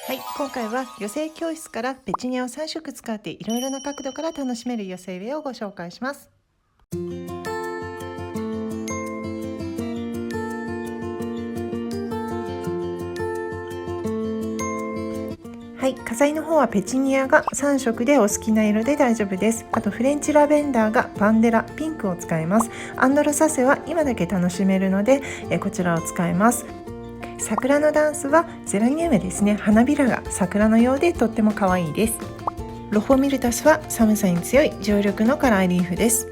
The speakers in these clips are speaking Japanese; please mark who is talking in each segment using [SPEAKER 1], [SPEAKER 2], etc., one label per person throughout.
[SPEAKER 1] はい、今回は寄せ教室からペチュニアを3色使っていろいろな角度から楽しめる寄せ植えをご紹介します。はい、花材の方はペチュニアが3色でお好きな色で大丈夫です。あとフレンチラベンダーがバンデラピンクを使います。アンドロサセは今だけ楽しめるのでこちらを使います。桜のダンスはゼラニウムですね。花びらが桜のようでとっても可愛いです。ロフォミルタスは寒さに強い常緑のカラーリーフです。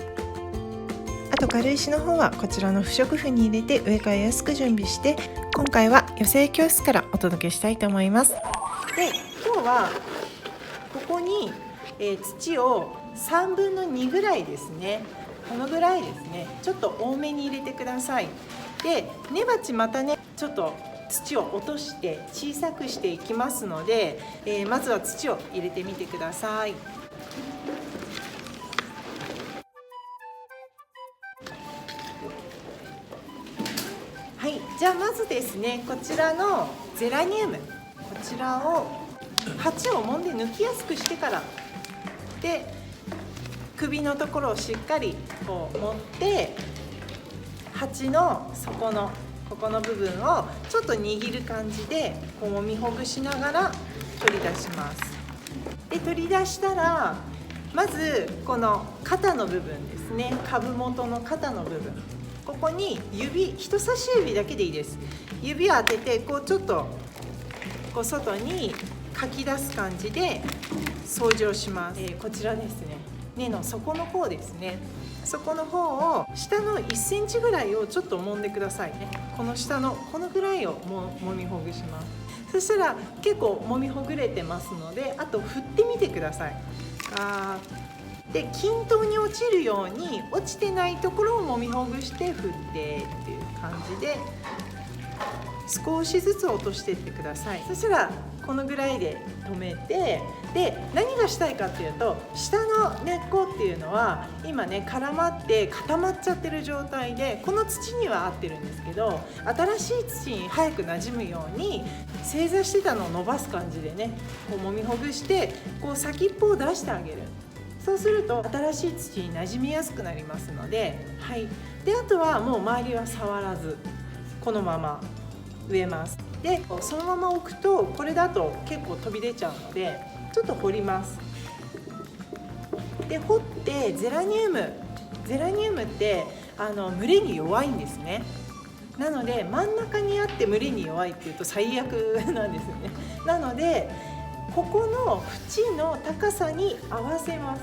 [SPEAKER 1] あと軽石の方はこちらの不織布に入れて植え替えやすく準備して、今回は寄せ教室からお届けしたいと思います。で、今日はここに、土を3分の2ぐらいですね。このぐらいですね。ちょっと多めに入れてください。で、根鉢またねちょっと土を落として小さくしていきますので、まずは土を入れてみてください。はい、じゃあまずですね、こちらのゼラニウム、こちらを鉢を揉んで抜きやすくしてから、で首のところをしっかりこう持って鉢の底のここの部分をちょっと握る感じでこう揉みほぐしながら取り出します。で取り出したらまずこの肩の部分ですね、株元の肩の部分、ここに人差し指だけでいいです。指を当ててこうちょっとこう外にかき出す感じで掃除をします。こちらですね、根の底の方ですね、底の方を下の1センチぐらいをちょっと揉んでくださいね。この下のこのぐらいを揉みほぐします。そしたら結構揉みほぐれてますので、あと振ってみてください。で均等に落ちるように落ちてないところを揉みほぐして振ってっていう感じで少しずつ落としていってください。そしたらこのぐらいで止めて、で何がしたいかっていうと、下の根っこっていうのは今ね絡まって固まっちゃってる状態で、この土には合ってるんですけど、新しい土に早く馴染むように正座してたのを伸ばす感じでね、こう揉みほぐしてこう先っぽを出してあげる。そうすると新しい土に馴染みやすくなりますので、はい。であとはもう周りは触らずこのまま植えます。でそのまま置くとこれだと結構飛び出ちゃうので、ちょっと掘ります。で掘ってゼラニウムって蒸れに弱いんですね。なので真ん中にあって蒸れに弱いっていうと最悪なんですよね。なのでここの縁の高さに合わせます。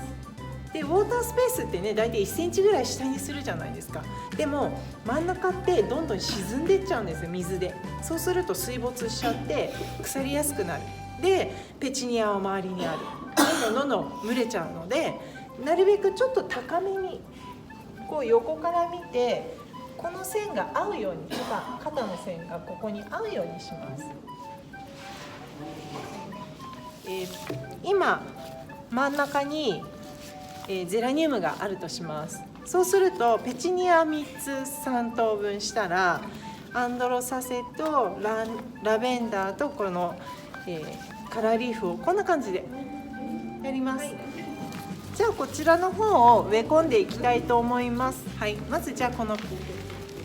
[SPEAKER 1] でウォータースペースってね、だいたい1センチぐらい下にするじゃないですか。でも真ん中ってどんどん沈んでっちゃうんですよ、水で。そうすると水没しちゃって腐りやすくなる。でペチュニアは周りにある、どんどん蒸れちゃうので、なるべくちょっと高めにこう横から見て、この線が合うように、肩の線がここに合うようにします。今真ん中にゼラニウムがあるとします。そうするとペチュニア3つ3等分したら、アンドロサセとラベンダーとこの、カラーリーフをこんな感じでやります。じゃあこちらの方を植え込んでいきたいと思います。はい、まずじゃあこの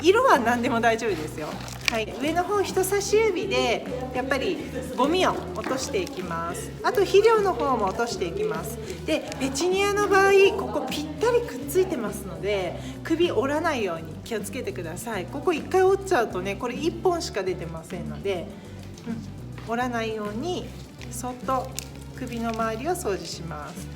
[SPEAKER 1] 色は何でも大丈夫ですよ。はい、上の方人差し指でやっぱりゴミを落としていきます。あと肥料の方も落としていきます。でペチュニアの場合ここぴったりくっついてますので、首折らないように気をつけてください。ここ1回折っちゃうとね、これ1本しか出てませんので、折らないようにそっと首の周りを掃除します。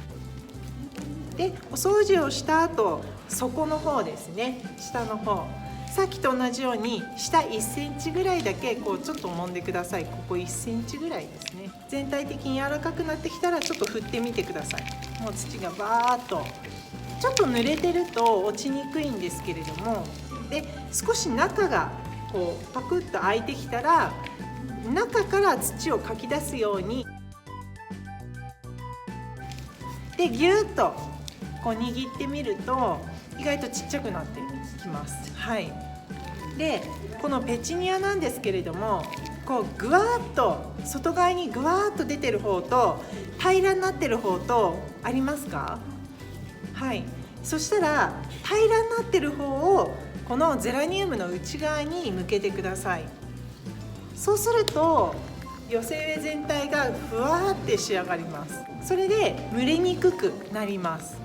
[SPEAKER 1] でお掃除をした後、底の方ですね、下の方、さっきと同じように下1センチぐらいだけこうちょっと揉んでください。ここ1センチぐらいですね。全体的に柔らかくなってきたらちょっと振ってみてください。もう土がバーッと、ちょっと濡れてると落ちにくいんですけれども、で少し中がこうパクッと開いてきたら、中から土をかき出すようにでギュッとこう握ってみると意外とちっちゃくなってきます。はい。でこのペチュニアなんですけれども、こうぐわーっと外側にぐわーっと出てる方と平らになってる方とありますか？はい、そしたら平らになってる方をこのゼラニウムの内側に向けてください。そうすると寄せ植え全体がふわーって仕上がります。それで蒸れにくくなります。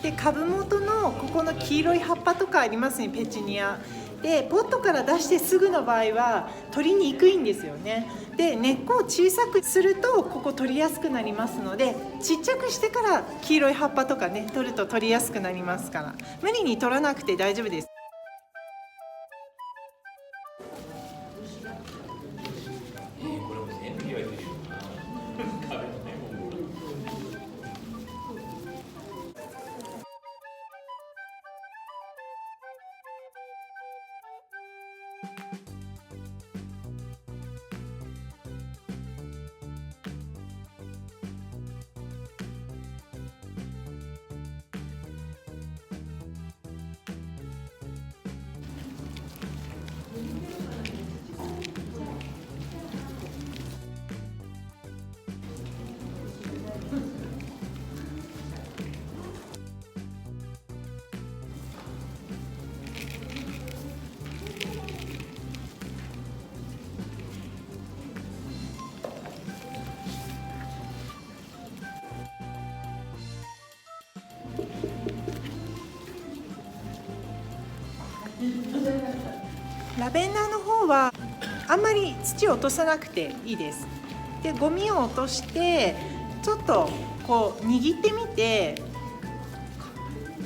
[SPEAKER 1] で株元のここの黄色い葉っぱとかありますね、ペチュニアで。ポットから出してすぐの場合は取りにくいんですよね。で根っこを小さくするとここ取りやすくなりますので、ちっちゃくしてから黄色い葉っぱとかね取ると取りやすくなりますから、無理に取らなくて大丈夫です。ラベンダーの方はあんまり土を落とさなくていいです。でゴミを落としてちょっとこう握ってみて、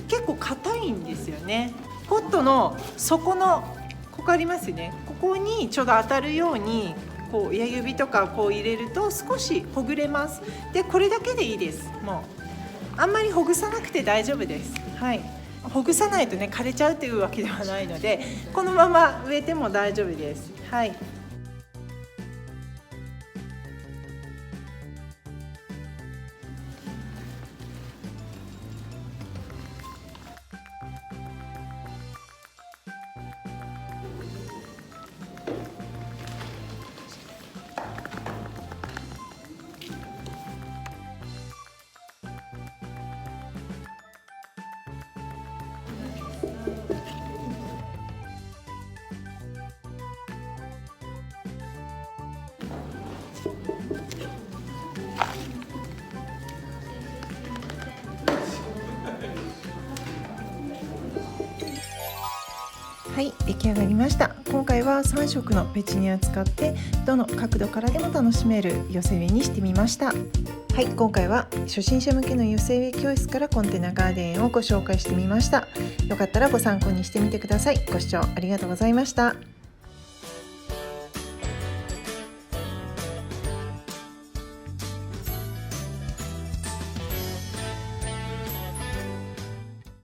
[SPEAKER 1] 結構硬いんですよね。ポットの底のここありますよね、ここにちょうど当たるようにこう親指とかこう入れると少しほぐれます。でこれだけでいいです。もうあんまりほぐさなくて大丈夫です。はい、ほぐさないとね枯れちゃうというわけではないので、このまま植えても大丈夫です。はい。はい、出来上がりました。今回は3色のペチュニアを使ってどの角度からでも楽しめる寄せ植えにしてみました。はい、今回は初心者向けの寄せ植え教室からコンテナガーデンをご紹介してみました。よかったらご参考にしてみてください。ご視聴ありがとうございました。